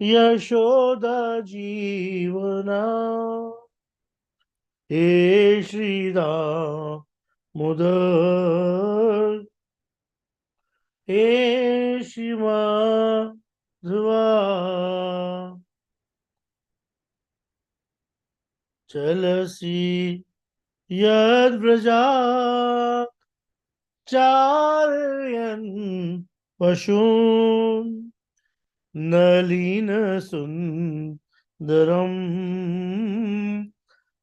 यशोदा जीवना, हे श्री दामोदर, हे श्री माधवा, चलसी यद्व्रजा चारयन् पशून्, नलीन सुंदरम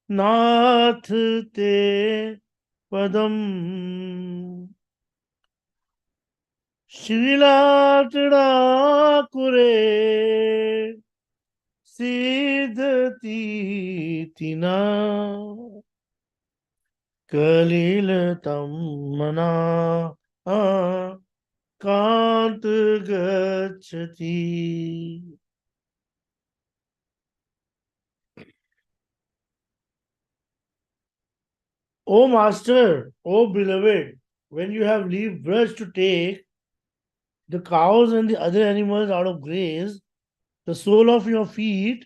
नाथ ते पदम, श्रीलाटड़ाकुरे सिद्धति तिना, कलिलतम मना कांत गच्छति. O master, O beloved, when you have leave Braj to take the cows and the other animals out of graze, the sole of your feet,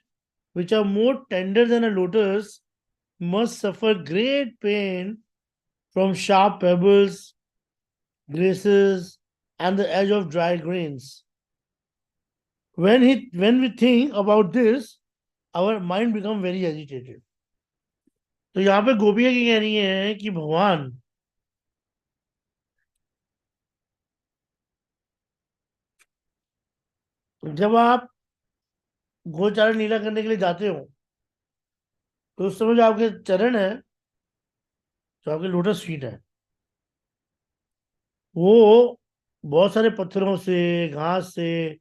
which are more tender than a lotus, must suffer great pain from sharp pebbles, graces, and the edge of dry grains. When we think about this, our mind becomes very agitated. तो यहाँ पे गोपियाँ की कह रही है कि भगवान, जब आप गोचारण लीला करने के लिए जाते हो तो उस समय जो आपके चरण है, जो आपके लोटस फीट है, वो बहुत सारे पत्थरों से, घास से,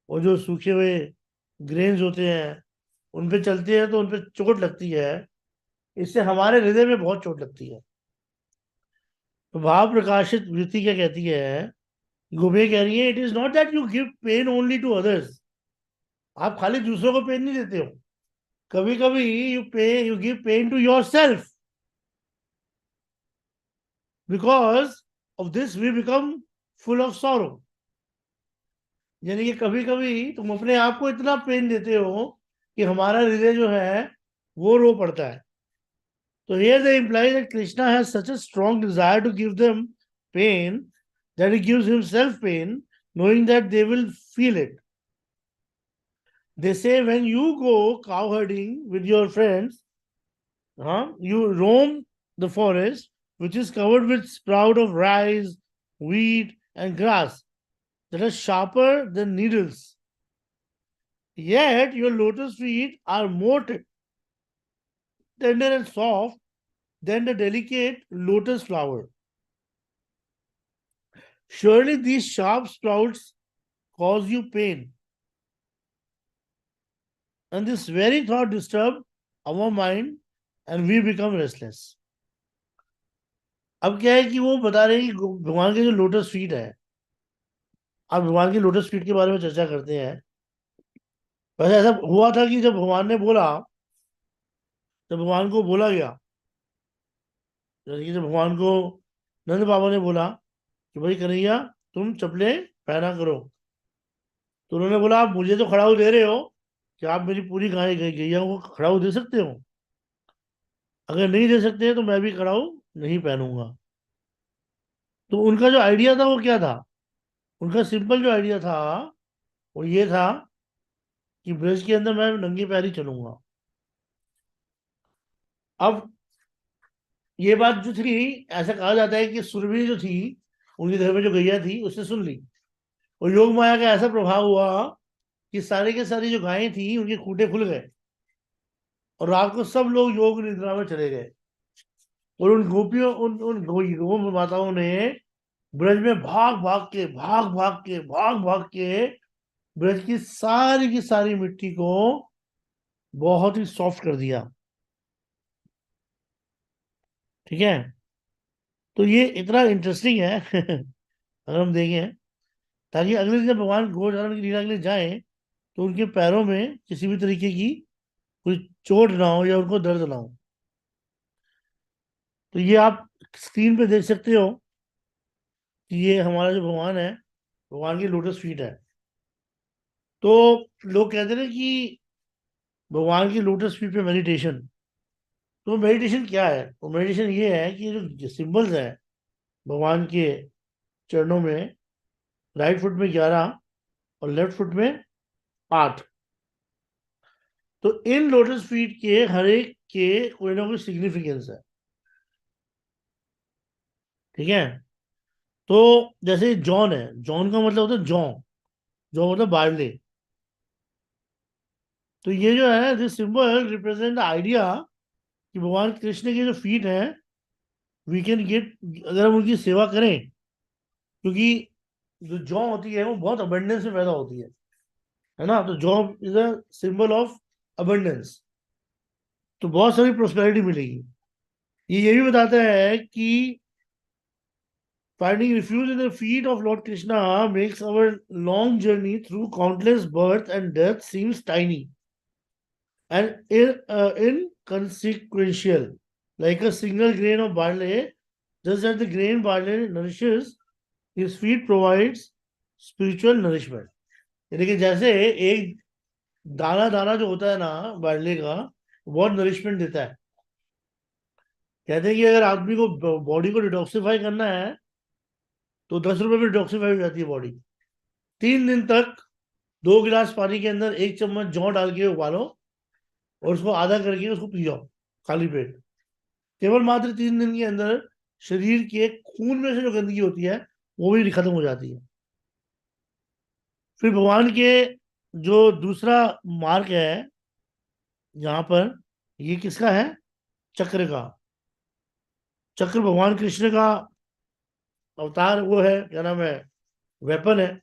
और जो सूखे हुए ग्रेन्स होते हैं उन पे चलते हैं तो उन पे चोट लगती है. इससे हमारे हृदय में बहुत चोट लगती है. तो भाव प्रकाशित वृत्ति क्या कहती है, गोबे कह रही है, it is not that you give pain only to others. आप खाली दूसरों को पेन नहीं देते हो, कभी कभी you give pain to your self. Because of this we become full of sorrow. यानी कि कभी कभी तुम अपने आप को इतना पेन देते हो कि हमारा हृदय जो है वो रो पड़ता है. तो here they imply that Krishna has such a strong desire to give them pain that he gives himself pain, knowing that they will feel it. They say when you go cow herding with your friends, you roam the forest, which is covered with sprout of rice, wheat, and grass that are sharper than needles. Yet your lotus feet are more tender and soft than the delicate lotus flower. Surely these sharp sprouts cause you pain. And this very thought disturbs our mind and we become restless. अब क्या है कि वो बता रहे हैं कि भगवान के जो लोटस फीट है, आप भगवान के लोटस फीट के बारे में चर्चा करते हैं. वैसे ऐसा हुआ था कि जब भगवान ने बोला, जब भगवान को बोला गया, जैसे कि जब भगवान को नंद बाबा ने बोला कि भाई कन्हैया तुम चप्पलें पहना करो, तो उन्होंने बोला आप मुझे तो खड़ाऊ दे रहे हो, क्या आप मेरी पूरी गाय गैया को खड़ाऊ दे सकते हो? अगर नहीं दे सकते तो मैं भी खड़ाऊ नहीं पहनूंगा. तो उनका जो आइडिया था वो क्या था? उनका सिंपल जो आइडिया था वो ये था कि ब्रज के अंदर मैं नंगी पैरी चलूंगा. अब ये बात जो थी, ऐसा कहा जाता है कि सुरभि जो थी, उनके घर में जो गैया थी, उसने सुन ली. और योग माया का ऐसा प्रभाव हुआ कि सारे के सारी जो गायें थी उनके खूंटे खुल गए और रात को सब लोग योग निद्रा में चले गए. और उन गोपियों उन उन गौ माताओं ने ब्रज में भाग भाग के ब्रज की सारी मिट्टी को बहुत ही सॉफ्ट कर दिया. ठीक है. तो ये इतना इंटरेस्टिंग है अगर हम देखें, ताकि अगले दिन जब भगवान गोचारण की लीला के लिए जाएं तो उनके पैरों में किसी भी तरीके की कोई चोट ना हो या उनको दर्द ना हो. तो ये आप स्क्रीन पे देख सकते हो कि ये हमारा जो भगवान है, भगवान की लोटस फीट है. तो लोग कहते हैं ना कि भगवान की लोटस फीट पे मेडिटेशन। तो मेडिटेशन क्या है? तो मेडिटेशन ये है कि जो सिंबल्स है भगवान के चरणों में, राइट फुट में 11 और लेफ्ट फुट में 8, तो इन लोटस फीट के हर एक के कोई ना कोई सिग्निफिकेंस है। ठीक है। तो जैसे जॉन है, जॉन का मतलब होता है जौ, जौ मतलब बारले। तो ये जो है this symbol represent the idea कि भगवान कृष्ण के जो फीट हैं, वी कैन गेट, अगर हम उनकी सेवा करें, क्योंकि जो जौ होती है वो बहुत अबंडेंस में पैदा होती है ना। तो जौ is a symbol of abundance, तो बहुत सारी प्रोस्पेरिटी मिलेगी। ये भी बताता है कि finding refuge in the feet of Lord Krishna makes our long journey through countless birth and death seems tiny and inconsequential, like a single grain of barley. Just as the grain barley nourishes, his feet provides spiritual nourishment. यानी कि जैसे एक दाना दाना जो होता है ना बार्ले का, बहुत नरिशमेंट देता है। कहते हैं कि अगर आदमी को बॉडी को डिटॉक्सिफाई करना है तो 10 रुपए में डिटॉक्सिफाई हो जाती है बॉडी। 3 दिन तक 2 गिलास पानी के अंदर 1 चम्मच जौ डाल के उबालो और उसको आधा करके उसको पी जाओ खाली पेट। केवल मात्र 3 दिन के अंदर शरीर के खून में से जो गंदगी होती है वो भी खत्म हो जाती है। फिर भगवान के जो दूसरा मार्ग है यहाँ पर, ये किसका है? चक्र का। चक्र भगवान कृष्ण का अवतार वो है, क्या नाम है, वेपन है।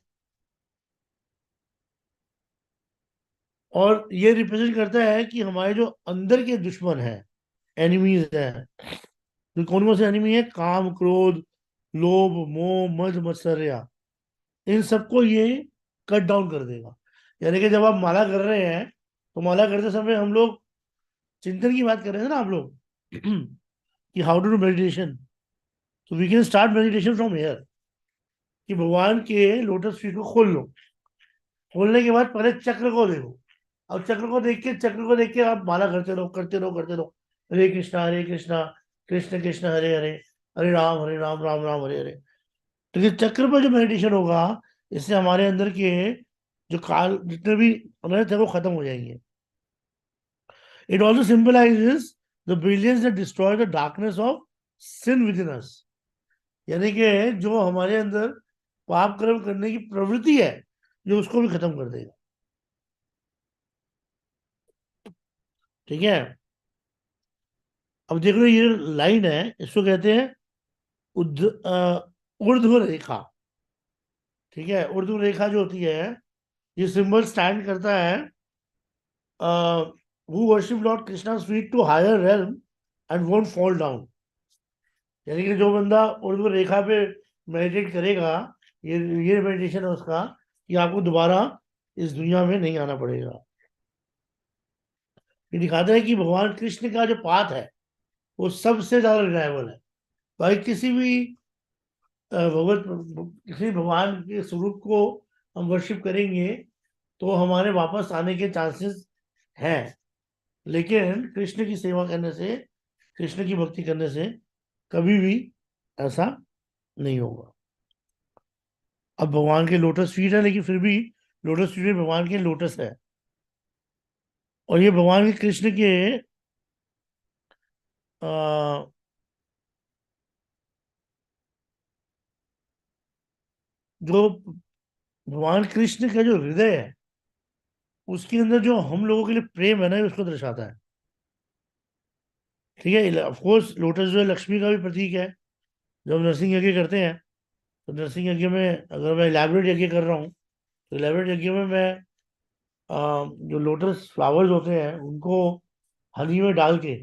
और ये रिप्रेजेंट करता है कि हमारे जो अंदर के दुश्मन हैं, एनिमीज हैं। तो कौन कौन से एनिमी है? काम, क्रोध, लोभ, मोह, मद, मत्सर्या। इन सबको ये कट डाउन कर देगा। यानी कि जब आप माला कर रहे हैं तो माला करते समय हम लोग चिंतन की बात कर रहे थे ना आप लोग कि हाउ टू डू मेडिटेशन। तो we can start meditation from here, कि भगवान के लोटस फीट को खोल लो। खोलने के बाद पहले चक्र को देखो, और चक्र को देख के आप माला करते रहो, करते रहो, करते रहो। हरे कृष्णा, कृष्ण कृष्ण हरे हरे, हरे राम राम राम हरे हरे। तो ये चक्र पर जो मेडिटेशन होगा, इससे हमारे अंदर के जो काल जितने भी अनर्थ है वो खत्म हो जाएंगे। It also symbolises the brilliance that destroy the darkness of sin within us. यानी कि जो हमारे अंदर पाप कर्म करने की प्रवृत्ति है, जो उसको भी खत्म कर देगा। ठीक है। अब देख लो ये लाइन है, इसको कहते हैं ऊर्ध्व रेखा। ठीक है। ऊर्ध्व रेखा जो होती है, ये सिंबल स्टैंड करता है who worship Lord Krishna's feet to higher realm and won't fall down। यानी कि जो बंदा ऊर्ध्व रेखा पे मेडिटेट करेगा, ये मेडिटेशन है उसका, कि आपको दोबारा इस दुनिया में नहीं आना पड़ेगा। ये दिखाता है कि भगवान कृष्ण का जो पाथ है वो सबसे ज्यादा रिलायबल है। भाई किसी भी भगवत किसी भगवान के स्वरूप को हम वर्शिप करेंगे तो हमारे वापस आने के चांसेस हैं। लेकिन कृष्ण की सेवा करने से, कृष्ण की भक्ति करने से कभी भी ऐसा नहीं होगा। अब भगवान के लोटस फीट है, लेकिन फिर भी लोटस फीट में भगवान के लोटस है। और ये भगवान के कृष्ण के आ, जो भगवान कृष्ण का जो हृदय है, उसके अंदर जो हम लोगों के लिए प्रेम है ना, ये उसको दर्शाता है। ठीक है। ऑफ कोर्स लोटस जो है लक्ष्मी का भी प्रतीक है। जब हम नरसिंह यज्ञ करते हैं तो नरसिंह यज्ञ में अगर मैं इलेबोरेट यज्ञ कर रहा हूँ तो इलेबोरेट यज्ञ में मैं जो लोटस फ्लावर्स होते हैं उनको हनी में डाल के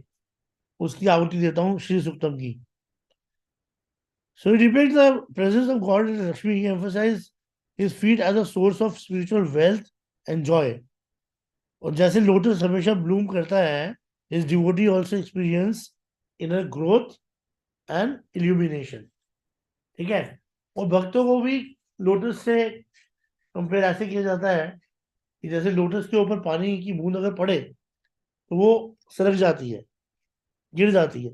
उसकी आहुति देता हूँ श्री सुक्तम की। So it depends the presence of God in Lakshmi, emphasize his feet as a source of spiritual wealth and joy. और जैसे लोटस हमेशा ब्लूम करता है, his devotee also experience inner growth and illumination. ठीक है। और भक्तों को भी लोटस से कंपेयर ऐसे किया जाता है कि जैसे लोटस के ऊपर पानी की बूंद अगर पड़े तो वो सरक जाती है, गिर जाती है,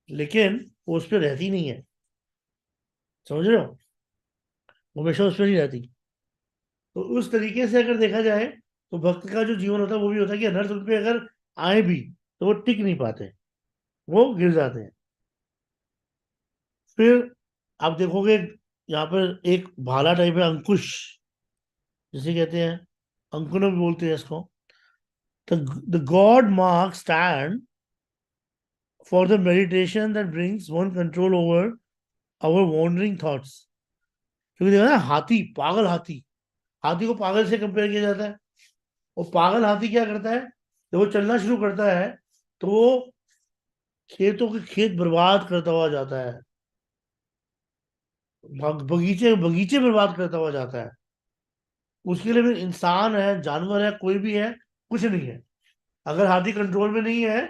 लेकिन वो उस पर रहती नहीं है। समझ रहे हो? वो हमेशा उस पर नहीं रहती। तो उस तरीके से अगर देखा जाए तो भक्त का जो जीवन होता है वो भी होता है कि अनर्थ उन पे अगर आए भी तो वो टिक नहीं पाते, वो गिर जाते हैं। फिर आप देखोगे यहाँ पर एक भाला टाइप है, अंकुश जिसे कहते हैं, अंकुरम भी बोलते हैं इसको। The goad mark stand for the meditation that brings one control over our wandering thoughts. क्योंकि देखो ना, हाथी, पागल हाथी, हाथी को पागल से कंपेयर किया जाता है। और पागल हाथी क्या करता है, जब वो चलना शुरू करता है तो वो खेतों के खेत बर्बाद करता हुआ जाता है, बगीचे बगीचे बर्बाद करता हुआ जाता है। उसके लिए फिर इंसान है, जानवर है, कोई भी है, कुछ नहीं है। अगर हाथी कंट्रोल में नहीं है,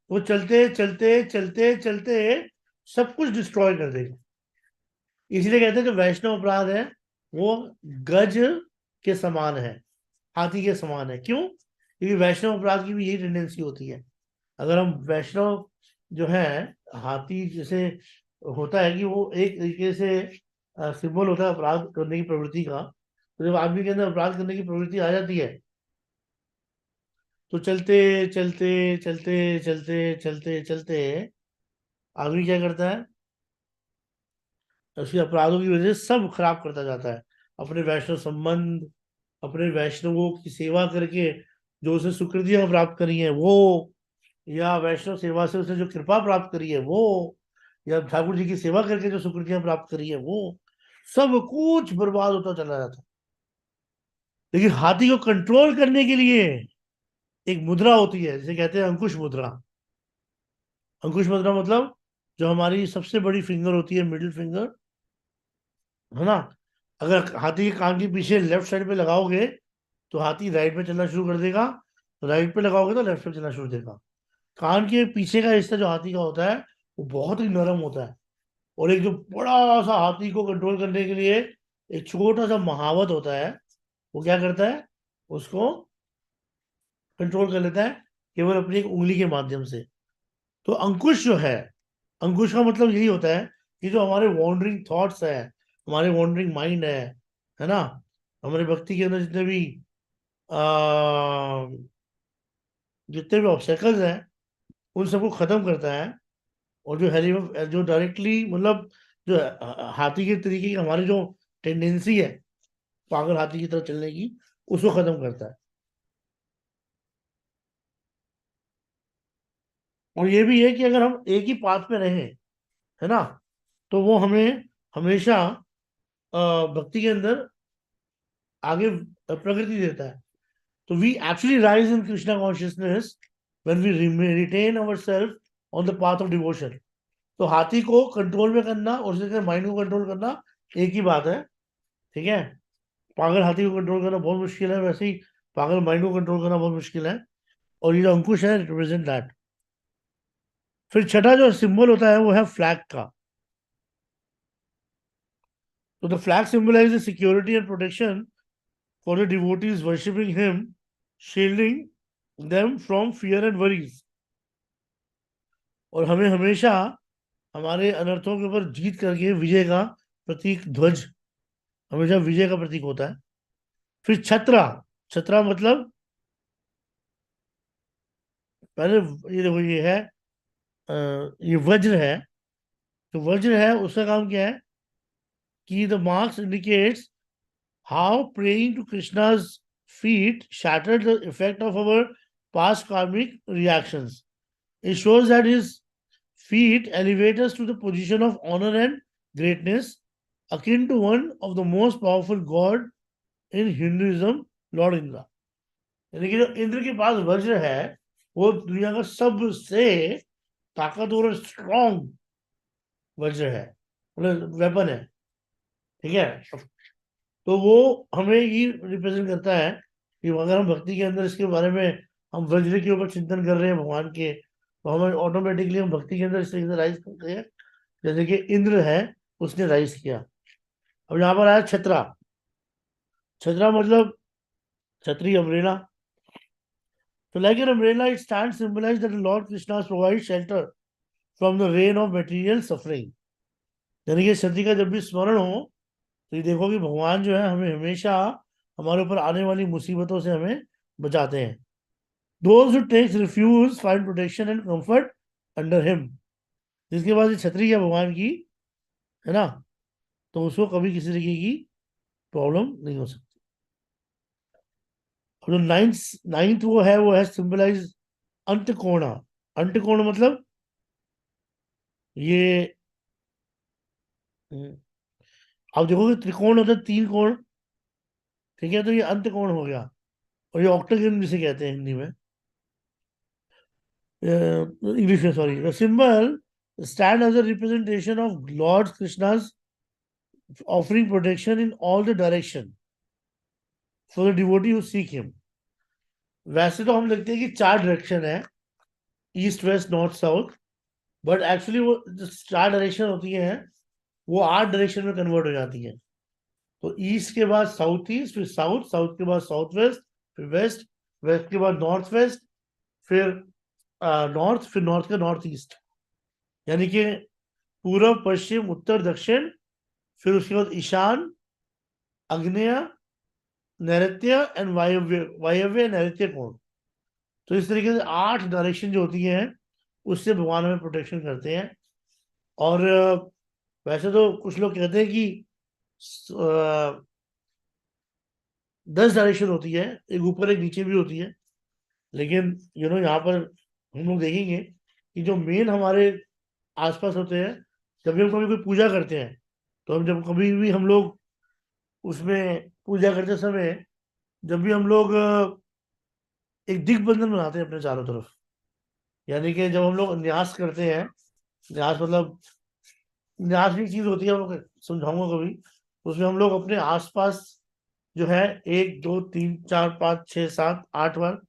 वो चलते चलते चलते चलते सब कुछ डिस्ट्रॉय कर देगा। इसलिए कहते हैं जो वैष्णव अपराध है वो गज के समान है, हाथी के समान है। क्यों? क्योंकि वैष्णव अपराध की भी यही टेंडेंसी होती है। अगर हम वैष्णव जो है, हाथी जैसे होता है कि वो एक तरीके से सिंबल होता है अपराध करने की प्रवृत्ति का। तो जब आदमी के अंदर अपराध करने की प्रवृत्ति आ जाती है तो चलते चलते चलते चलते चलते चलते आदमी क्या करता है, उसके अपराधों की वजह से सब खराब करता जाता है। अपने वैष्णव संबंध, अपने वैष्णवों की सेवा करके जो उसे सुकृतियां प्राप्त करी है वो, या वैष्णव सेवा से उसने जो कृपा प्राप्त करी है वो, या ठाकुर जी की सेवा करके जो सुकृतियां प्राप्त करी है वो, सब कुछ बर्बाद होता चला जाता है। लेकिन हाथी को कंट्रोल करने के लिए एक मुद्रा होती है जिसे कहते हैं अंकुश मुद्रा। अंकुश मुद्रा मतलब जो हमारी सबसे बड़ी फिंगर होती है, मिडिल फिंगर, है ना? अगर हाथी के कान के पीछे लेफ्ट साइड पे लगाओगे तो हाथी राइट पे चलना शुरू कर देगा, राइट पे लगाओगे तो लेफ्ट पे चलना शुरू कर देगा। कान के पीछे का हिस्सा जो हाथी का होता है वो बहुत ही नरम होता है। और एक जो बड़ा सा हाथी को कंट्रोल करने के लिए एक छोटा सा महावत होता है, वो क्या करता है, उसको कंट्रोल कर लेता है केवल अपनी एक उंगली के माध्यम से। तो अंकुश जो है, अंकुश का मतलब यही होता है कि जो हमारे वॉन्डरिंग थॉट्स है, हमारे वॉन्डरिंग माइंड है ना, हमारे भक्ति के अंदर आ, जितने भी ऑब्स्टेकल्स हैं उन सबको खत्म करता है। और जो हेली जो डायरेक्टली मतलब जो हाथी के तरीके की हमारी जो टेंडेंसी है पागल हाथी की तरह चलने की, उसको खत्म करता है। और ये भी है कि अगर हम एक ही पाथ पे रहें, है ना, तो वो हमें हमेशा भक्ति के अंदर आगे प्रगति देता है। तो we actually rise in Krishna consciousness when we retain our self on the path of devotion. तो हाथी को कंट्रोल में करना और उसके माइंड को कंट्रोल करना एक ही बात है। ठीक है? पागल हाथी को कंट्रोल करना बहुत मुश्किल है, वैसे ही पागल माइंड को कंट्रोल करना बहुत मुश्किल है। और ये जो अंकुश है रिप्रेजेंट दैट। फिर छठा जो सिंबल होता है वो है फ्लैग का। तो the flag symbolize the security and protection for the devotees worshipping him, shielding them from fear and worries. और हमें हमेशा हमारे अनर्थों के ऊपर जीत करके विजय का प्रतीक ध्वज हमेशा विजय का प्रतीक होता है। फिर छत्रा, छत्रा मतलब पहले ये देखो ये है, ये वज्र है। तो वज्र है उसका काम क्या है कि the marks indicates how praying to Krishna's feet shattered the effect of our past karmic reactions. It shows that his feet elevate us to the position of honor and greatness, akin to one of the most powerful god in Hinduism, Lord Indra. यानी कि जो इंद्र के पास वज्र है वो दुनिया का सबसे ताकतवर और स्ट्रॉन्ग वज्र है, मतलब वेपन है। ठीक है? तो वो हमें ये रिप्रेजेंट करता है कि अगर हम भक्ति के अंदर इसके बारे में हम वज्र के ऊपर चिंतन कर रहे हैं भगवान के, तो हमें ऑटोमेटिकली हम भक्ति के अंदर इस तरीके से राइज करते हैं जैसे कि इंद्र है उसने राइज किया। अब यहाँ पर आया छतरा। छतरा मतलब छतरी umbrella. So like an umbrella, it stands symbolize that the Lord Krishna provides shelter from the rain of material suffering. यानी कि छतरी का जब भी स्मरण हो तो ये देखो कि भगवान जो है हमें हमेशा हमारे ऊपर आने वाली मुसीबतों से हमें बचाते हैं. Those who takes refuge find protection and comfort under him. जिसके पास ये छतरी है भगवान की, है ना, तो उसको कभी किसी तरीके की प्रॉब्लम नहीं हो सकती. और जो नाइन्थ वो है सिंबलाइज अंतकोणा. अंतकोण मतलब ये, आप देखोगे त्रिकोण होता है, 3 कोण, ठीक है, तो ये अंतकोण हो गया. और ये ऑक्टागन जिसे कहते हैं हिंदी में, इंग्लिश में, sorry. The symbol stand as a representation of Lord Krishna's offering protection in all the direction for the devotee who seek him. वैसे तो हम लिखते हैं कि 4 डायरेक्शन है, east west north south, but actually वो जो 4 डायरेक्शन होती है वो 8 डायरेक्शन में कन्वर्ट हो जाती है. तो ईस्ट के बाद साउथ ईस्ट, फिर साउथ, साउथ के बाद साउथ वेस्ट, फिर वेस्ट, वेस्ट के बाद नॉर्थ वेस्ट, फिर नॉर्थ, फिर नॉर्थ का नॉर्थ ईस्ट. यानी कि पूर्व पश्चिम उत्तर दक्षिण, फिर उसके बाद ईशान, आग्नेय, नैऋत्य एंड वायव्य. वायव्य नैऋत्य कोण. तो इस तरीके से 8 डायरेक्शन जो होती हैं उससे भगवान हमें प्रोटेक्शन करते हैं. और वैसे तो कुछ लोग कहते हैं कि 10 डायरेक्शन होती है, एक ऊपर एक नीचे भी होती है. लेकिन यहाँ पर हम लोग देखेंगे कि जो मेन हमारे आसपास होते हैं, जब भी हम कभी कोई पूजा करते हैं, तो हम जब कभी भी हम लोग उसमें पूजा करते समय, जब भी हम लोग एक दिग्बंधन बनाते हैं अपने चारों तरफ. यानी कि जब हम लोग न्यास करते हैं, न्यास मतलब, न्यास भी चीज होती है, वो समझाऊंगा कभी. उसमें हम लोग अपने आसपास जो है 1 2 3 4 5 6 7 8 बार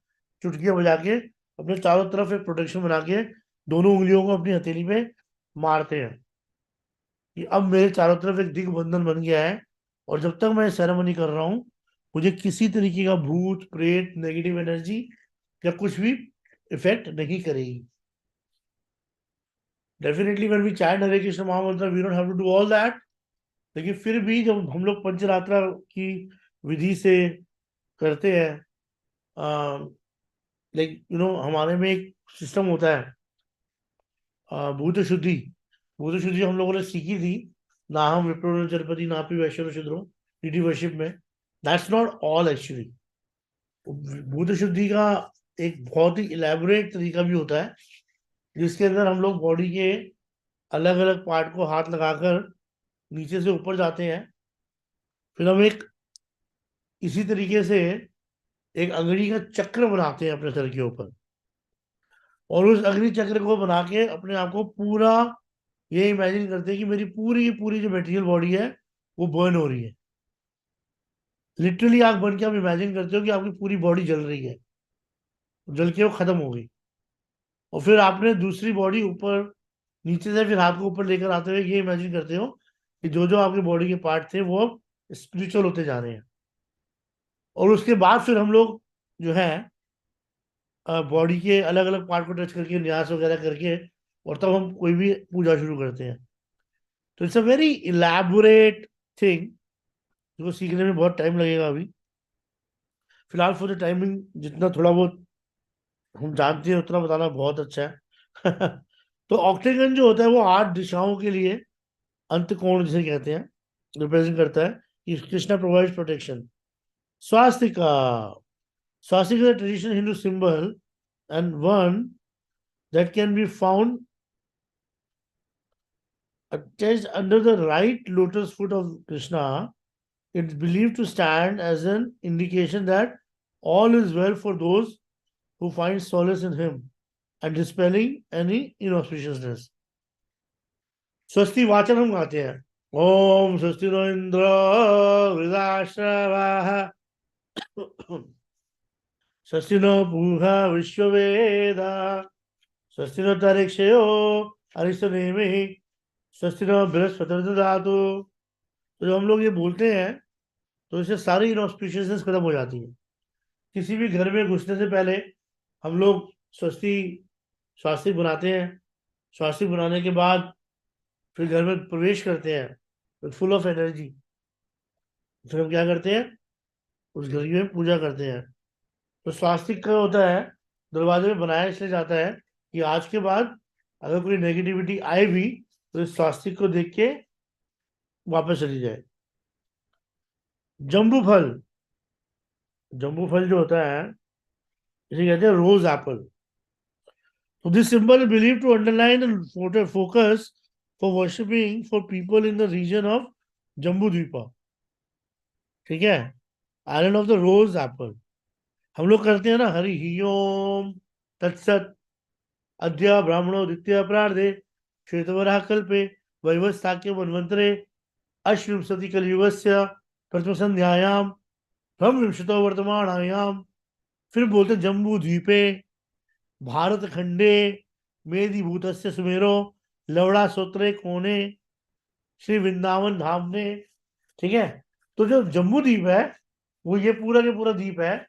चुटकियां बजा के अपने चारों तरफ एक प्रोटेक्शन बना के दोनों उंगलियों को अपनी हथेली पे मारते हैं कि अब मेरे चारों तरफ एक दिग्बंधन बन गया है, और जब तक मैं सेरेमनी कर रहा हूँ मुझे किसी तरीके का भूत प्रेत नेगेटिव एनर्जी या कुछ भी इफेक्ट नहीं करेगी. Definitely when we chant Hare Krishna mahamantra we don't have to do all that. लेकिन फिर भी जब हम लोग पंचरात्रा की विधि से करते हैं, लाइक हमारे में एक सिस्टम होता है, भूत शुद्धि. भूत शुद्धि हम लोगों ने सीखी थी, ना हम विप्रो चरपति ना पी वैश्य शुद्रो डीडी वर्शिप में. That's not all actually. भूत शुद्धि का एक बहुत ही इलेबोरेट तरीका भी होता है, जिसके अंदर हम लोग बॉडी के अलग अलग पार्ट को हाथ लगाकर नीचे से ऊपर जाते हैं. फिर हम एक इसी तरीके से एक अग्नि का चक्र बनाते हैं अपने सर के ऊपर, और उस अग्नि चक्र को बना के अपने आप को पूरा ये इमेजिन करते हैं कि मेरी पूरी की पूरी जो मटेरियल बॉडी है वो बर्न हो रही है. लिटरली आग बन के आप इमेजिन करते हो कि आपकी पूरी बॉडी जल रही है, जल के वो खत्म हो गई. और फिर आपने दूसरी बॉडी ऊपर, नीचे से फिर हाथ को ऊपर लेकर आते हुए ये इमेजिन करते हो कि जो जो आपके बॉडी के पार्ट थे वो अब स्पिरिचुअल होते जा रहे हैं. और उसके बाद फिर हम लोग जो है बॉडी के अलग अलग पार्ट को टच करके न्यास वगैरह करके, और तब हम कोई भी पूजा शुरू करते हैं. तो it's a very elaborate thing, जिसको सीखने में बहुत टाइम लगेगा अभी. फिलहाल फॉर द टाइमिंग जितना थोड़ा बहुत हम जानते हैं उतना बताना बहुत अच्छा है. तो ऑक्टेगन जो होता है वो 8 दिशाओं के लिए अंतकोण जिसे कहते हैं रिप्रेजेंट करता है कि Krishna provides protection. Swastika. Swastika is a traditional Hindu symbol and one that can be found attached under the right lotus foot of Krishna. It's believed to stand as an indication that all is well for those who find solace in him and dispelling any inauspiciousness. स्वस्ति वाचन हम गाते हैं. ओम स्वस्ति no Indra वृदाश्रवाः स्वस्ति no पूषा विश्ववेदाः स्वस्ति no तरिक्षयो अरिष्टनेमिः स्वस्ति no बृहस्पतिर्दधातु. तो जब हम लोग ये बोलते हैं तो इससे सारी इनऑस्पिशियसनेस खत्म हो जाती है. किसी भी घर में घुसने से पहले हम लोग स्वस्ति स्वास्तिक बनाते हैं। स्वास्तिक बनाने के बाद फिर घर में प्रवेश करते हैं फुल ऑफ एनर्जी। फिर हम क्या करते हैं, उस घर की में पूजा करते हैं। तो स्वास्तिक का होता है, दरवाजे में बनाया इसलिए जाता है कि आज के बाद अगर कोई नेगेटिविटी आए भी तो इस स्वास्तिक को देख के वापस चली जाए। जम्बू फल, जम्बू फल जो होता है इसे कहते हैं रोज Apple. So this symbol is believed to underline the focus for worshipping for people in the region of Jambu Dvipa. ठीक है, island of the rose apple. हम लोग करते हैं ना, हरि ही ओम तत्सत, अद्य ब्राह्मणो द्वितीय प्रार्धे श्वेतवराह कल्पे वैवस्ताक्य मन्वंतरे अष्टविंशति कलयुगस्य प्रथम संध्यायाम ब्रह्म विंशतो वर्तमानायाम। फिर बोलते जम्बू द्वीपे भारत खंडे मेदि भूतस्य सुमेरो लवड़ा सोत्रे कोने श्री वृंदावन धाम ने। ठीक है, तो जो जम्बू द्वीप है वो ये पूरा के पूरा द्वीप है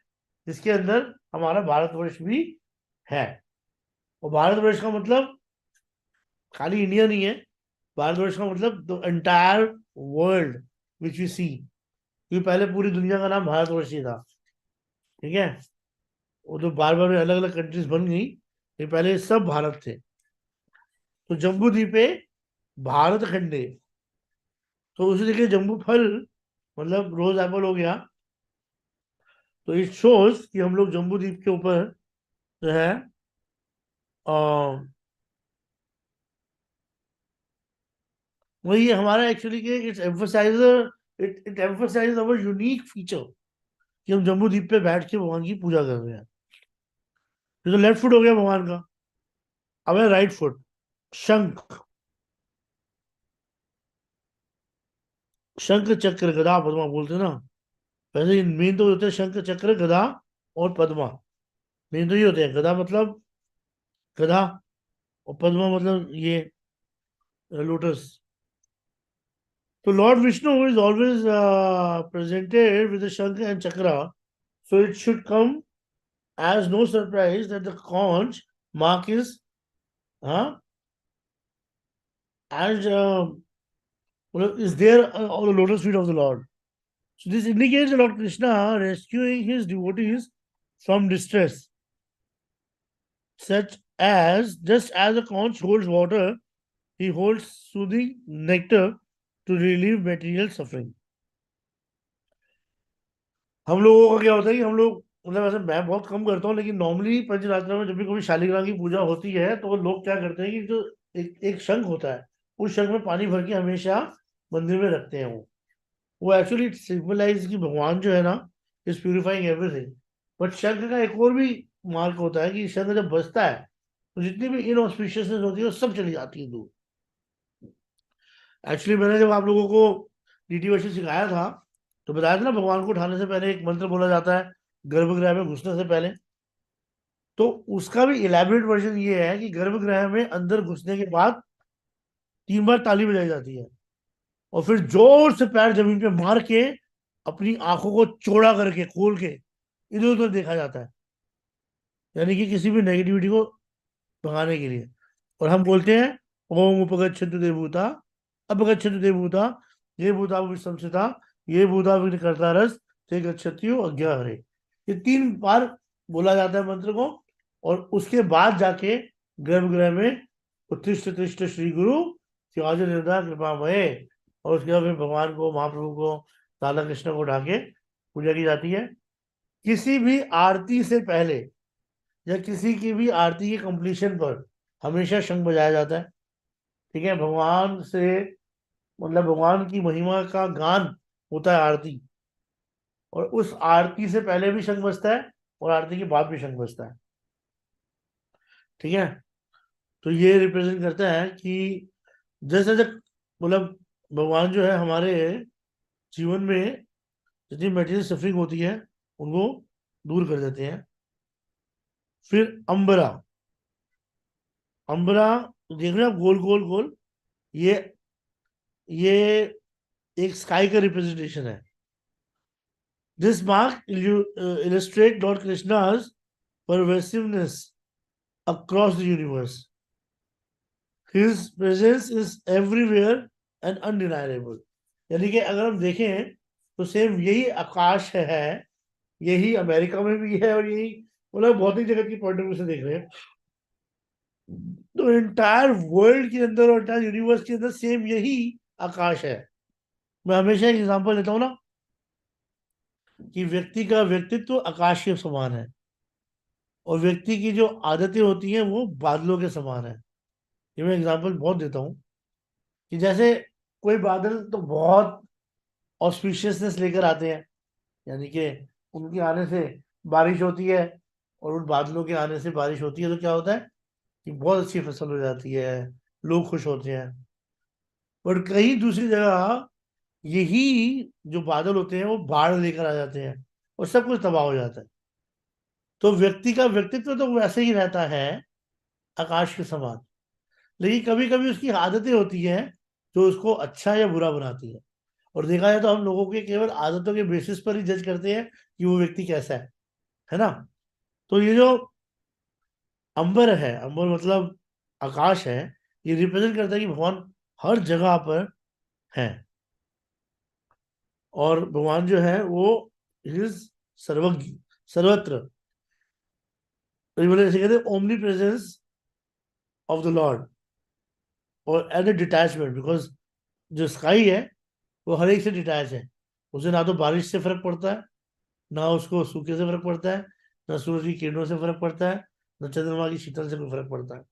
जिसके अंदर हमारा भारतवर्ष भी है। और भारतवर्ष का मतलब खाली इंडिया नहीं है, भारतवर्ष का मतलब the entire world which we see. क्योंकि पहले पूरी दुनिया का नाम भारतवर्ष ही था। ठीक है, वो तो बार बार अलग अलग कंट्रीज बन गई, ये पहले सब भारत थे। तो जम्बू द्वीपे भारत खंडे, तो उसी देखिए जम्बू फल मतलब रोज एप्पल हो गया। तो इट शोज कि हम लोग जम्बू द्वीप के ऊपर जो है वही हमारा एक्चुअली के it emphasize our unique feature कि हम जम्बू द्वीप पे बैठ के भगवान की पूजा कर रहे हैं। ये तो लेफ्ट फुट हो गया भगवान का। अब है राइट फुट। शंख, शंख चक्र गदा पद्मा बोलते हैं ना, वैसे मेन तो होते हैं शंख चक्र गदा और पद्मा। मेन तो ये होते हैं, गदा मतलब गधा और पद्मा मतलब ये lotus. So Lord Vishnu is always presented with the Shankha and Chakra. So it should come as no surprise that the conch mark is as is there on the lotus feet of the Lord. So this indicates the Lord Krishna rescuing his devotees from distress, such as just as a conch holds water, he holds soothing nectar to relieve material suffering. हम लोगों का क्या होता है कि हम लोग मतलब ऐसे मैं बहुत कम करता हूँ, लेकिन नॉर्मली पंचरात्रा में जब भी कभी शालिग्राम की पूजा होती है तो वो लोग क्या करते हैं कि जो एक शंख होता है उस शंख में पानी भर के हमेशा मंदिर में रखते हैं। वो एक्चुअली सिंबलाइज कि भगवान जो है ना इज प्यूरिफाइंग एवरीथिंग। बट शंख का एक और भी मार्क होता है कि शंख जब बजता है तो जितनी भी इनऑस्पिशियसनेस होती है वो सब चली जाती है दूर। एक्चुअली मैंने जब आप लोगों को डीटी वर्षन सिखाया था तो बताया था ना, भगवान को उठाने से पहले एक मंत्र बोला जाता है गर्भगृह में घुसने से पहले। तो उसका भी इलेबोरेट वर्जन ये है कि गर्भगृह में अंदर घुसने के बाद 3 बार ताली बजाई जाती है और फिर जोर से पैर जमीन पे मार के अपनी आंखों को चौड़ा करके खोल के इधर उधर देखा जाता है, यानी कि किसी भी नेगेटिविटी को भगाने के लिए। और हम बोलते हैं ओम उपगच्छन्तु देवभूता अपगच्छन्तु देवभूता ये भूता विसंसिता ये भूता विघ्न कर्ता रस ते गच्छत्यो अज्ञा हरे। ये 3 बार बोला जाता है मंत्र को और उसके बाद जाके गर्भगृह में उत्तिष्ठ तिष्ठ श्री गुरु शिवाजी निर्दा कृपा भय, और उसके बाद फिर भगवान को महाप्रभु को राधा कृष्ण को उठा के पूजा की जाती है। किसी भी आरती से पहले या किसी की भी आरती के कंप्लीशन पर हमेशा शंख बजाया जाता है। ठीक है, भगवान से मतलब भगवान की महिमा का गान होता है आरती, और उस आरती से पहले भी शंख बजता है और आरती के बाद भी शंख बजता है। ठीक है, तो ये रिप्रेजेंट करता है कि जैसे जब मतलब भगवान जो है हमारे जीवन में जितनी मेटीरियल सफरिंग होती है उनको दूर कर देते हैं। फिर अंबरा, अंबरा देख रहे हैं आप, गोल गोल गोल, ये ये एक स्काई का रिप्रेजेंटेशन है। This mark illustrate Lord Krishna's pervasiveness across the universe. His presence is everywhere and undeniable. यानी कि अगर हम देखें तो सेम यही आकाश है, यही अमेरिका में भी है और यही मतलब भौतिक जगत की पॉइंट ऑफ व्यू से देख रहे हैं तो एंटायर वर्ल्ड के अंदर और एंटायर यूनिवर्स के अंदर सेम यही आकाश है। मैं हमेशा एक एग्जांपल लेता हूँ ना कि व्यक्ति का व्यक्तित्व आकाश के समान है और व्यक्ति की जो आदतें होती हैं वो बादलों के समान है। ये मैं एग्जांपल बहुत देता हूँ कि जैसे कोई बादल तो बहुत ऑस्पिशियसनेस लेकर आते हैं, यानी कि उनके आने से बारिश होती है और उन बादलों के आने से बारिश होती है तो क्या होता है कि बहुत अच्छी फसल हो जाती है, लोग खुश होते हैं। और कहीं दूसरी जगह यही जो बादल होते हैं वो बाढ़ लेकर आ जाते हैं और सब कुछ तबाह हो जाता है। तो व्यक्ति का व्यक्तित्व तो वैसे ही रहता है आकाश के समान, लेकिन कभी कभी उसकी आदतें होती हैं जो उसको अच्छा या बुरा बनाती है। और देखा जाए तो हम लोगों के केवल आदतों के बेसिस पर ही जज करते हैं कि वो व्यक्ति कैसा है ना। तो ये जो अंबर है, अंबर मतलब आकाश है, ये रिप्रेजेंट करता है कि भगवान हर जगह पर है और भगवान जो है वो इज सर्वज्ञ, सर्वत्र। तो ये बोले, जैसे कहते हैं omni presence of the Lord और एट द डिटैचमेंट, बिकॉज जो स्काई है वो हर एक से डिटैच है। उसे ना तो बारिश से फर्क पड़ता है, ना उसको सूखे से फर्क पड़ता है, ना सूरज की किरणों से फर्क पड़ता है, ना चंद्रमा की शीतल से कोई फर्क पड़ता है।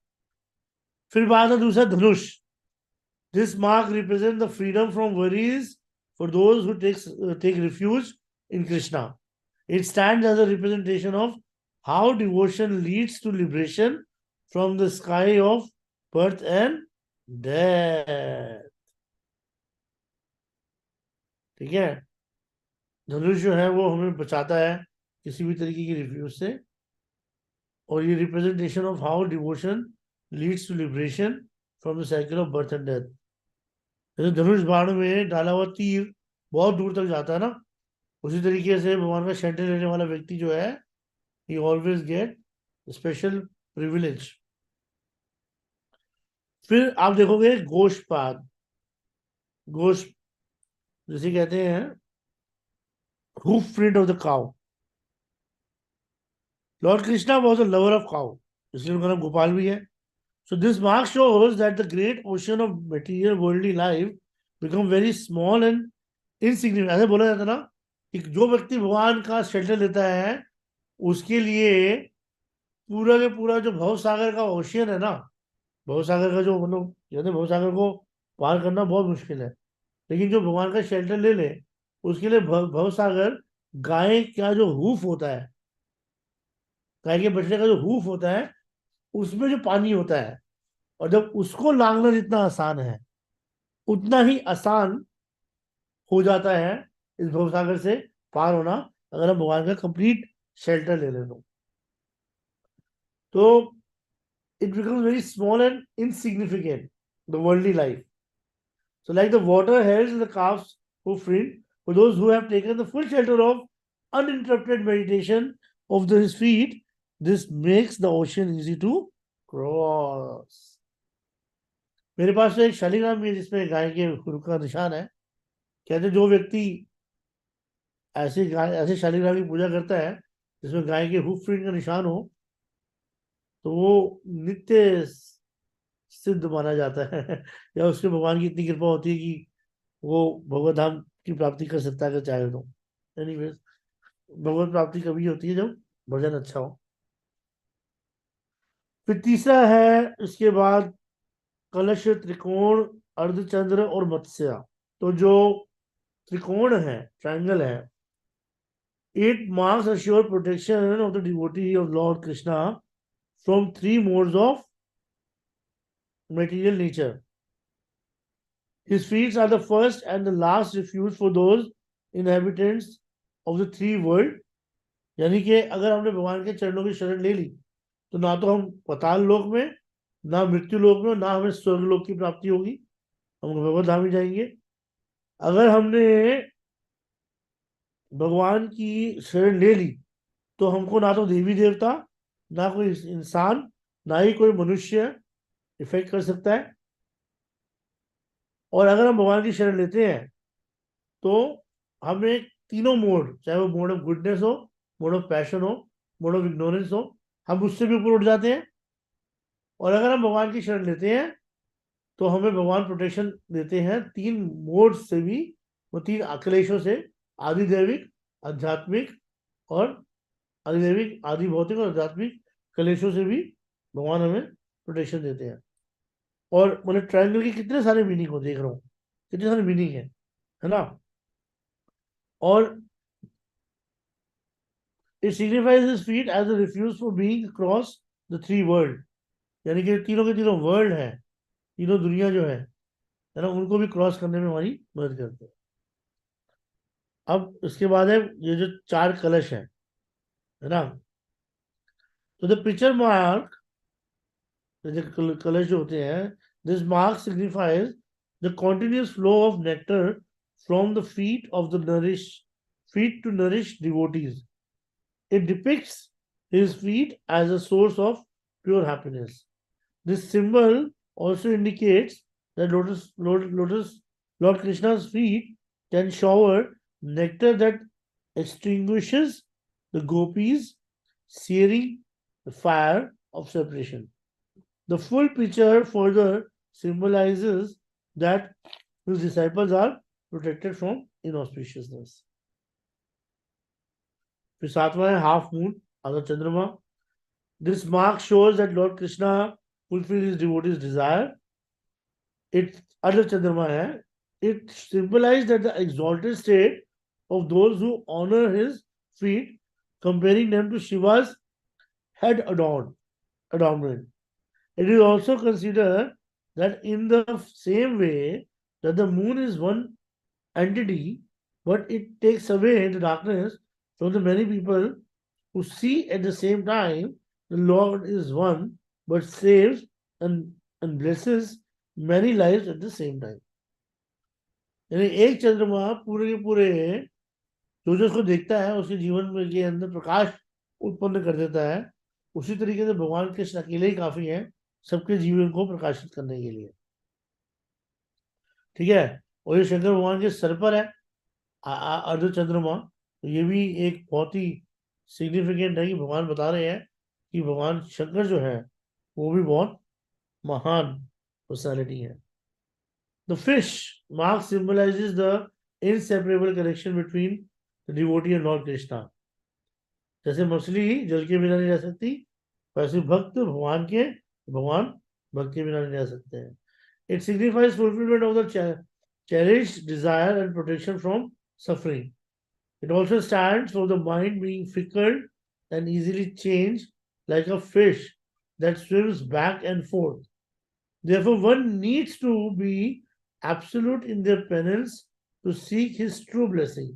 फिर बात है दूसरा धनुष। This mark represent the freedom from worries for those who take refuge in Krishna. It stands as a representation of how devotion leads to liberation from the sky of birth and death. ठीक है, धनुष जो है वो हमें बचाता है किसी भी तरीके की रिफ्यूज से और ये representation of how devotion leads to liberation from the cycle of birth and death. जैसे धनुष बाण में डाला हुआ तीर बहुत दूर तक जाता है ना, उसी तरीके से भगवान का शेल्टर लेने वाला व्यक्ति जो है he always get special privilege। फिर आप देखोगे गोशपाद, गोश जिसे कहते हैं hoof print of the cow। Lord Krishna was a lover of cow, इसलिए उनका नाम गोपाल भी है। So this mark shows that the great ocean of material worldly life become very small and insignificant। ऐसे बोला जाता है ना कि जो व्यक्ति भगवान का शेल्टर लेता है उसके लिए पूरा के पूरा जो भव सागर का ओशियन है ना, भव सागर का जो मतलब कहते हैं भव सागर को पार करना बहुत मुश्किल है, लेकिन जो भगवान का शेल्टर ले ले उसके लिए भव सागर गाय का जो हूफ होता है, गाय के बछड़े का जो हूफ होता है उसमें जो पानी होता है, और जब उसको लांघना जितना आसान है उतना ही आसान हो जाता है इस भव सागर से पार होना अगर हम भगवान का कंप्लीट शेल्टर ले ले तो it becomes very small and insignificant, the worldly life. So, like the water helps the calves who free, for those who have taken the full shelter of uninterrupted meditation of his feet, this makes the ocean easy to cross। मेरे पास तो एक शालिग्राम भी है जिसमें गाय के खुर का निशान है। कहते जो व्यक्ति ऐसे गाय ऐसे शालिग्राम की पूजा करता है जिसमें गाय के हुफ प्रिंट का निशान हो तो वो नित्य सिद्ध माना जाता है या उसके भगवान की इतनी कृपा होती है कि वो भगवत धाम की प्राप्ति कर सकता है अगर चाहे तो। एनीवेज, भगवत प्राप्ति कभी होती है जब भजन अच्छा हो। फिर तीसरा है इसके बाद कलश, त्रिकोण, अर्धचंद्र और मत्स्य। तो जो त्रिकोण है, ट्रायंगल है, it marks assured protection of the devotee of Lord Krishna from three modes of material nature। His feet are the first and the last refuge for those inhabitants of the three world। यानी कि अगर हमने भगवान के चरणों की शरण ले ली तो ना तो हम पताल लोक में, ना मृत्यु लोक में, ना हमें स्वर्ग लोक की प्राप्ति होगी, हम भगवत धाम ही जाएंगे। अगर हमने भगवान की शरण ले ली तो हमको ना तो देवी देवता, ना कोई इंसान, ना ही कोई मनुष्य इफेक्ट कर सकता है। और अगर हम भगवान की शरण लेते हैं तो हमें तीनों मोड, चाहे वो मोड ऑफ गुडनेस हो, मोड ऑफ पैशन हो, मोड ऑफ इग्नोरेंस हो, हम उससे भी ऊपर उठ जाते हैं। और अगर हम भगवान की शरण लेते हैं तो हमें भगवान प्रोटेक्शन देते हैं तीन मोड से भी, वो तीन अखिलेशों से, आदिदैविक, आध्यात्मिक और आदिदैविक, आदि भौतिक और आध्यात्मिक कलेशों से भी भगवान हमें प्रोटेक्शन देते हैं। और मतलब ट्रायंगल के कितने सारे मीनिंग हो देख रहा हूँ, कितने सारे मीनिंग है ना। और it signifies his feet as a refuge for being across the three world, यानी कि तीनों के तीनों वर्ल्ड है, तीनों दुनिया जो है ना, उनको भी क्रॉस करने में हमारी मदद करते हैं। अब इसके बाद है ये जो चार कलश है ना, तो द पिक्चर मार्क, जो कलश जो होते हैं, this mark signifies the continuous flow of nectar from the feet of the nourish feet to nourish devotees. It depicts his feet as a source of pure happiness. This symbol also indicates that Lord Krishna's feet can shower nectar that extinguishes the gopis, searing the fire of separation. The full picture further symbolizes that his disciples are protected from inauspiciousness. फिर सातवां है half moon, आधा चंद्रमा। This mark shows that Lord Krishna fulfilled his devotees' desire. It Adar Chandrama hai. It symbolized that the exalted state of those who honor his feet, comparing them to Shiva's head adornment. It is also considered that in the same way that the moon is one entity, but it takes away the darkness from the many people who see at the same time, the Lord is one, but saves and blesses many lives at the same time. यानी एक चंद्रमा पूरे के पूरे जो उसको देखता है उसके जीवन में के अंदर प्रकाश उत्पन्न कर देता है। उसी तरीके से भगवान कृष्ण अकेले ही काफी हैं सबके जीवन को प्रकाशित करने के लिए। ठीक है। और ये शंकर भगवान के सर पर है अर्ध चंद्रमा, तो ये भी एक बहुत ही सिग्निफिकेंट है कि भगवान बता रहे हैं कि भगवान शंकर जो है वो भी बहुत महान पर्सनालिटी है। The fish mark symbolizes the inseparable connection between the devotee and Lord Krishna. जैसे मछली जल के बिना नहीं रह सकती, वैसे भक्त भगवान भक्त के बिना नहीं रह सकते हैं। It signifies fulfilment of the cherished desire and protection from suffering. It also stands for the mind being fickle and easily changed, like a fish that swims back and forth. Therefore, one needs to be absolute in their penance to seek his true blessing.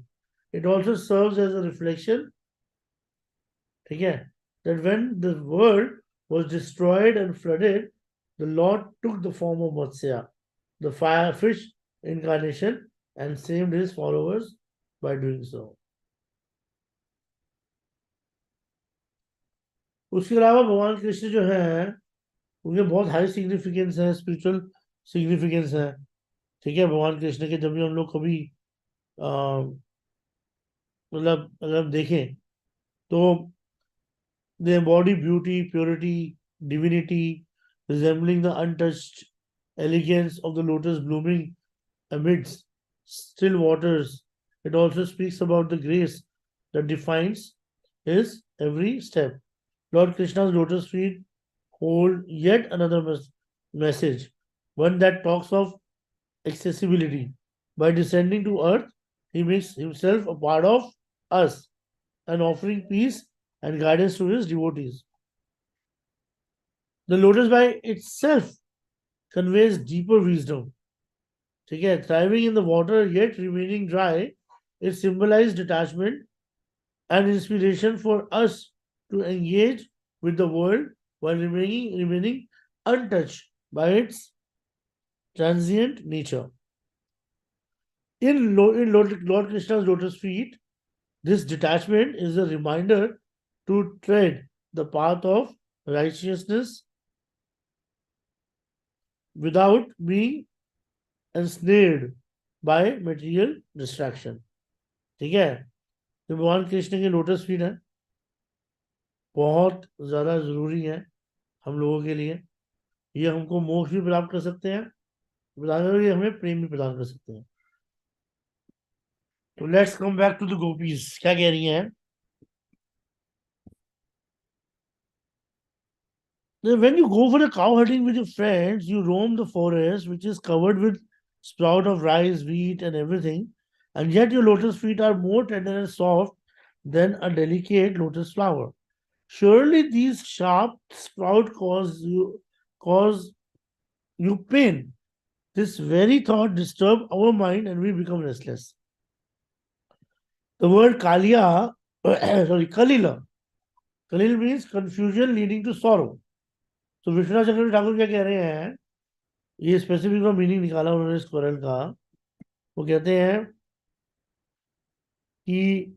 It also serves as a reflection, okay, that when the world was destroyed and flooded, the Lord took the form of Matsya, the fire fish incarnation, and saved his followers by doing so. उसके अलावा भगवान कृष्ण जो है उनके बहुत high significance है, spiritual significance है। ठीक है, भगवान कृष्ण के जब भी हम लोग कभी मतलब अगर हम देखें तो they embody beauty, purity, divinity, resembling the untouched elegance of the lotus blooming amidst still waters. It also speaks about the grace that defines his every step. Lord Krishna's lotus feet hold yet another message, one that talks of accessibility. By descending to earth, he makes himself a part of us and offering peace and guidance to his devotees. The lotus by itself conveys deeper wisdom. ठीक है, thriving in the water yet remaining dry, it symbolizes detachment and inspiration for us to engage with the world while remaining untouched by its transient nature. In Lord Krishna's lotus feet, This detachment is a reminder to tread the path of righteousness without being ensnared by material distraction. ठीक है? तो भगवान कृष्ण की lotus feet है, बहुत ज्यादा जरूरी है हम लोगों के लिए. ये हमको मोक्ष भी प्राप्त कर सकते हैं, ये हमें प्रेम भी प्रदान कर सकते हैं. तो let's come back to the gopis. क्या कह रही हैं? When you go for a cow herding with your friends, you roam the forest, which is covered with sprout of rice, wheat, and everything, and yet your lotus feet are more tender and soft than a delicate lotus flower. Surely these sharp sprout cause you pain. This very thought disturb our mind and we become restless. The word Kalia, Kalila. Kalil means confusion leading to sorrow. तो विश्वनाथ चक्रवर्ती ठाकुर क्या कह रहे हैं, ये specific meaning निकाला उन्होंने इस quarrel का. वो कहते हैं कि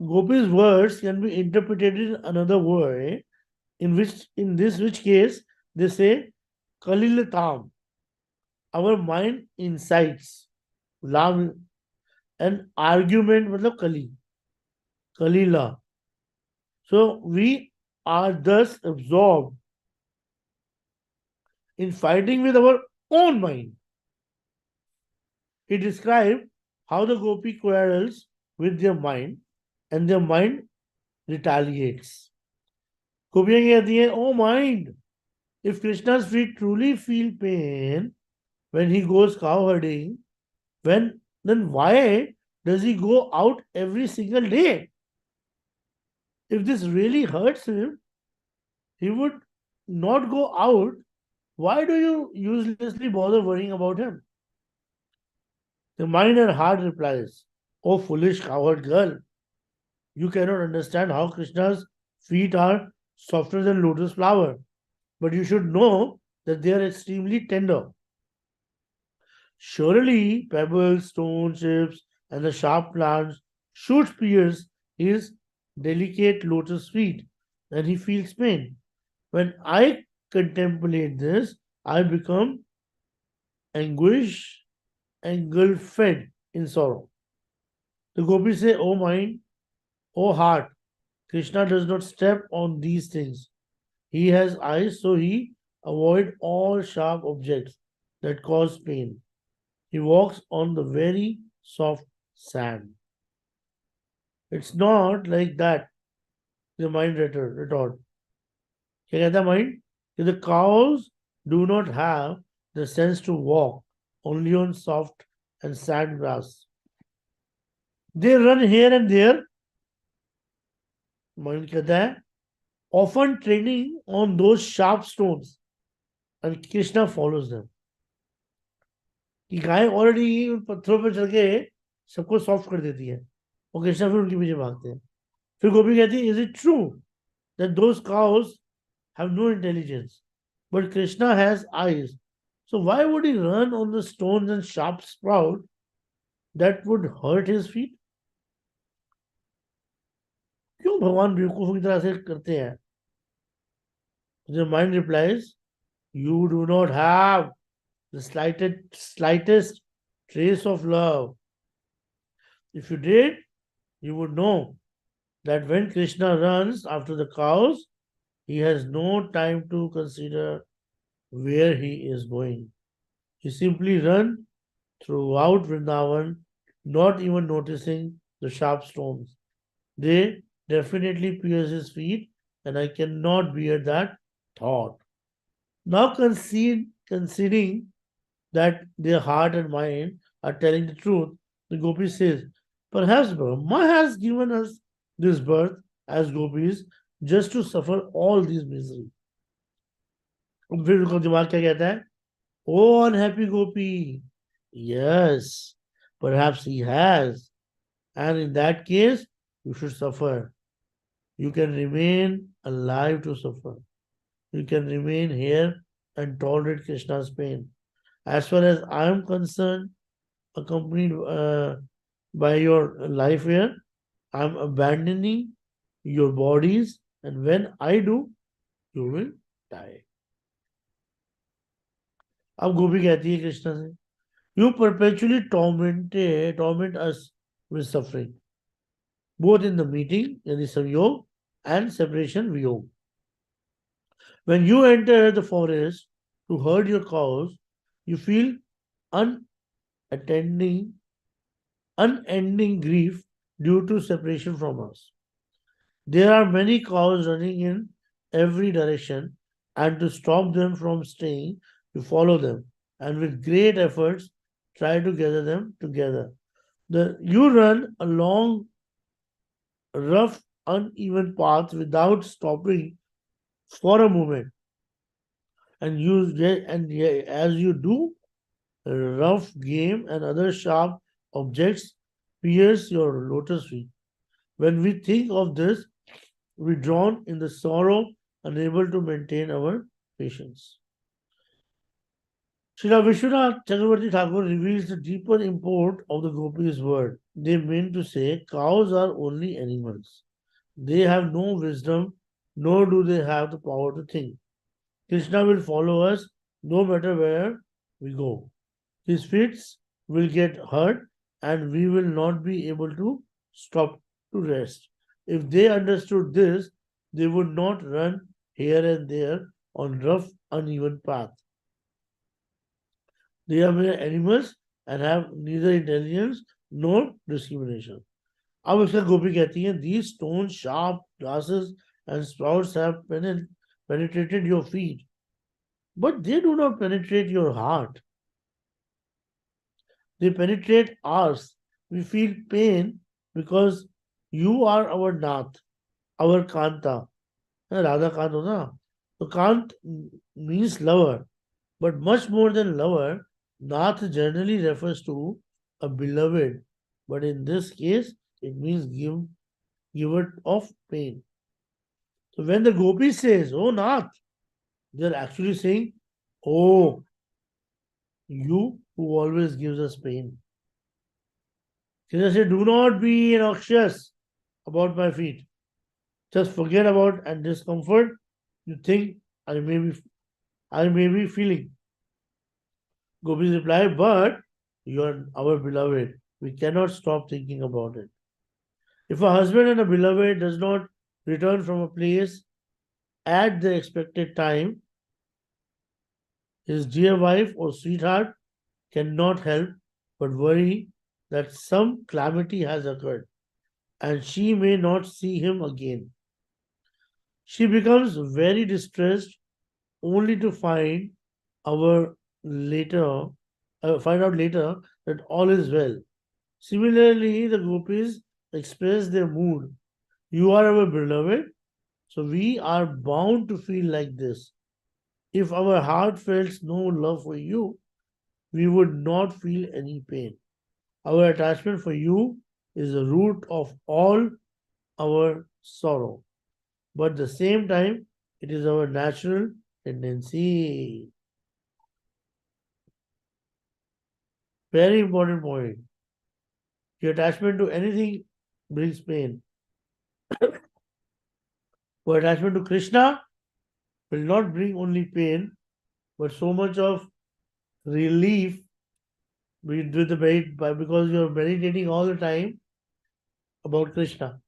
Gopi's words can be interpreted in another way, in which case they say Kalil our mind incites, lam, an argument मतलब Kalila. So we are thus absorbed in fighting with our own mind. He described how the Gopi quarrels with their mind and their mind retaliates. Gopiyan कहती है, oh mind, if Krishna's feet truly feel pain when he goes cow herding, then why does he go out every single day? If this really hurts him, he would not go out. Why do you uselessly bother worrying about him? The mind and heart replies, oh foolish coward girl, you cannot understand how Krishna's feet are softer than lotus flower, but you should know that they are extremely tender. Surely pebbles, stones, chips, and the sharp plants should pierce his delicate lotus feet, and he feels pain. When I contemplate this, I become engulfed in sorrow. The gopis say, oh mind, oh heart, Krishna does not step on these things. He has eyes, so he avoids all sharp objects that cause pain. He walks on the very soft sand. It's not like that, the mind retort. क्या कहता है mind? The cows do not have the sense to walk only on soft and sand grass. They run here and there. Mind कहता है, often training on those sharp stones, and Krishna follows them. कि गाय already उन पत्थरों पर चल के सबको soft कर देती है और कृष्णा फिर उनके पीछे भागते हैं. फिर गोपी कहती है, is it true that those cows have no intelligence but Krishna has eyes, so why would he run on the stones and sharp sprout that would hurt his feet? क्यों भगवान बेवकूफों की तरह से करते हैं? The mind replies, you do not have the slightest trace of love. If you did, you would know that when Krishna runs after the cows, he has no time to consider where he is going. He simply runs throughout Vrindavan, not even noticing the sharp stones. They definitely pierce his feet, and I cannot bear that thought. Now considering that their heart and mind are telling the truth, the Gopi says, perhaps Brahma has given us this birth as Gopis just to suffer all these misery. फिर उनका दिमाग क्या कहता है? Oh, unhappy Gopi. Yes, perhaps he has. And in that case, you should suffer. You can remain alive to suffer. You can remain here and tolerate Krishna's pain. As far as I am concerned, accompanied by your life here. I'm abandoning your bodies, and when I do, you will die. अब गोपी कहती है कृष्णा से, you perpetually torment us with suffering, both in the meeting, in the samyog, and separation viyog. When you enter the forest to herd your cows, you feel unattending, unending grief due to separation from us. There are many cows running in every direction, and to stop them from straying, you follow them, and with great efforts try to gather them together. You run a long, rough, uneven path without stopping for a moment, and as you do, rough game and other sharp objects pierce your lotus feet. When we think of this, we drown in the sorrow, unable to maintain our patience. Srila Vishwanath Chakravarti Thakur reveals the deeper import of the Gopis' word. They mean to say cows are only animals. They have no wisdom, nor do they have the power to think. Krishna will follow us no matter where we go. His feet will get hurt, and we will not be able to stop to rest. If they understood this, they would not run here and there on rough, uneven paths. They are mere animals and have neither intelligence nor discrimination. अब इसका गोपी कहती है, these stones, sharp grasses and sprouts have penetrated your feet, but they do not penetrate your heart. They penetrate ours. We feel pain because you are our Nath, our Kanta. Radha Kant होता ना, तो Kant means lover, but much more than lover, Nath generally refers to a beloved, but in this case, it means giver of pain. So when the gopi says, "Oh Nath," they're actually saying, "Oh, you who always gives us pain." Krishna said, "Do not be noxious about my feet. Just forget about and discomfort you think I may be feeling." Gopis replied, "But you are our beloved. We cannot stop thinking about it. If a husband and a beloved does not return from a place at the expected time, his dear wife or sweetheart cannot help but worry that some calamity has occurred and she may not see him again. She becomes very distressed only to our later find out later that all is well. Similarly, the gopis express their mood. You are our beloved, so we are bound to feel like this. If our heart felt no love for you, we would not feel any pain. Our attachment for you is the root of all our sorrow. But at the same time, it is our natural tendency. Very important point. Your attachment to anything brings pain. But attachment to Krishna will not bring only pain, but so much of relief with the because you're meditating all the time about Krishna.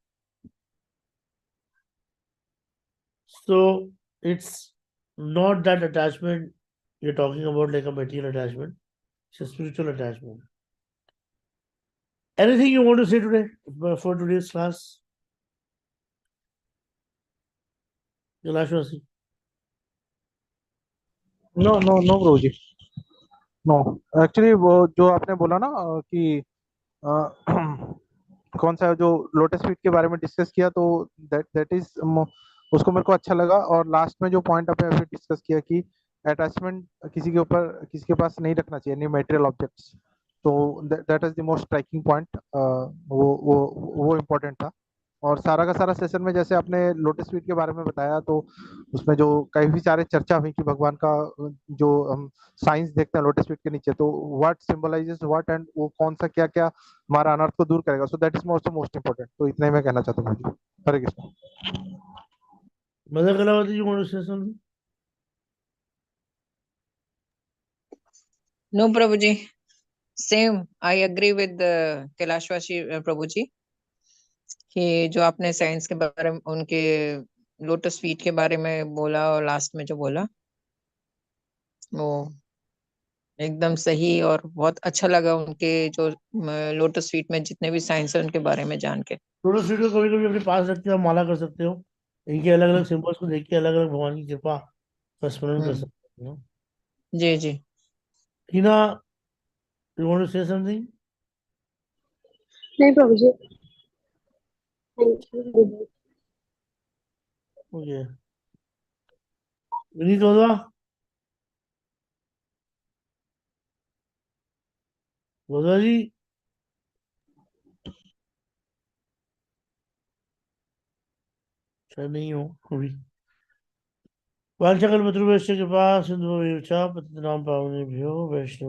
So it's not that attachment you're talking about like a material attachment, it's a spiritual attachment. Anything you want to say today for today's class? Galashwasi. No no no bro ji, no. Actually वो जो आपने बोला ना कि अ, कौन सा जो lotus feet के बारे में डिस्कस किया, तो दैट दैट इज उसको मेरे को अच्छा लगा। और लास्ट में जो पॉइंट आपने अभी डिस्कस किया कि अटैचमेंट किसी के ऊपर किसी के पास नहीं रखना चाहिए, एनी मटेरियल ऑब्जेक्ट्स, तो that is the most striking point. वो इम्पोर्टेंट था। और सारा का सारा सेशन में जैसे आपने लोटस फीट के बारे में बताया, तो उसमें जो काफी सारे चर्चा हुई कि भगवान का जो हम साइंस देखते हैं लोटस फीट के नीचे, तो व्हाट सिंबलाइजेस व्हाट, एंड वो कौन सा क्या क्या हमारा अनर्थ को दूर करेगा, so that is most most important. तो इतना ही मैं कहना चाहता हूँ जी। Hare Krishna. Mother Kalavati, you want to say something? No Prabhu ji, same I agree with Kailashvasi Prabhu ji, कि जो आपने साइंस के बारे में, उनके लोटस फीट के बारे में बोला और लास्ट में जो बोला वो एकदम सही, और बहुत अच्छा लगा उनके जो लोटस फीट में जितने भी साइंस है उनके बारे में जान के। लोटस फीट को कभी कभी अपने पास रख के आप माला कर सकते हो। इनके अलग अलग सिंबल्स को देख के अलग अलग भगवान की कृपा का स्मरण कर हम्म। सकते हो। जी जी। Tina, you want to say something? नहीं Prabhu ji, thank you. Okay. Vineet होगा। होगा जी। शायद नहीं हो अभी। वांछा कल्पतरुभ्यश्च कृपा सिंधुभ्यो च पतितनां पावनेभ्यो वैष्णव